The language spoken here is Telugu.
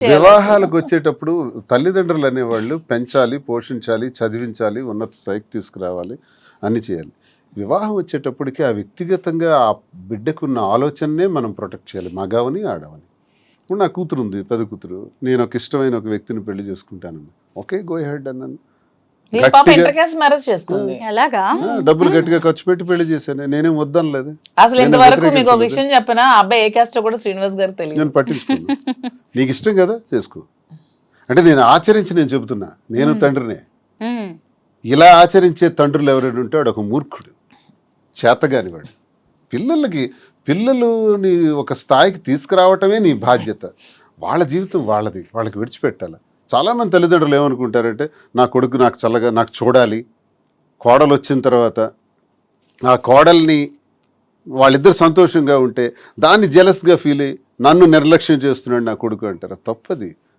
వివాహాలకు వచ్చేటప్పుడు తల్లిదండ్రులు అనేవాళ్ళు పెంచాలి, పోషించాలి, చదివించాలి, ఉన్నత స్థాయికి తీసుకురావాలి, అన్ని చేయాలి. వివాహం వచ్చేటప్పటికి ఆ వ్యక్తిగతంగా ఆ బిడ్డకున్న ఆలోచననే మనం ప్రొటెక్ట్ చేయాలి, మగవని ఆడవని. ఇప్పుడు నా కూతురు ఉంది, పెద్ద కూతురు. నేను ఒక ఇష్టమైన ఒక వ్యక్తిని పెళ్లి చేసుకుంటానని, ఓకే, గో హెడ్ అన్నాను. ఈ పాప గట్టిగా ఇంటర్ క్యాస్ట్ మ్యారేజ్ చేసుకుంది. ఎలాగా? డబ్బులు గట్టిగా ఖర్చు పెట్టి పెళ్లి చేశాను, నేనేం వద్దనలేదు. అసలు నేను ఇంతవరకు మీకు ఒక వ్యతిరేకించలేదు. విషయం చెప్పినా ఆ అబ్బాయి ఏ క్యాస్ట్ కూడా శ్రీనివాస్ గారు తెలియదు. నేను పట్టించుకోను. నీకు ఇష్టం కదా చేసుకో అంటే నేను ఆచరించి నేను చెబుతున్నా, నేను తండ్రినే. ఉమ్. ఇలా ఆచరించే తండ్రులు ఎవరైనా ఉంటే వాడు ఒక మూర్ఖుడు, చేతగాని వాడు. పిల్లలని ఒక స్థాయికి తీసుకురావటమే నీ బాధ్యత. వాళ్ళ జీవితం వాళ్ళది, వాళ్ళకి విడిచిపెట్టాలి. చాలామంది తల్లిదండ్రులు ఏమనుకుంటారంటే, నా కొడుకు నాకు చల్లగా నాకు చూడాలి, కోడలు వచ్చిన తర్వాత ఆ కోడల్ని వాళ్ళిద్దరు సంతోషంగా ఉంటే దాన్ని జెలస్గా ఫీల్ అయ్యి నన్ను నిర్లక్ష్యం చేస్తున్నాడు నా కొడుకు అంటారు. తప్పది.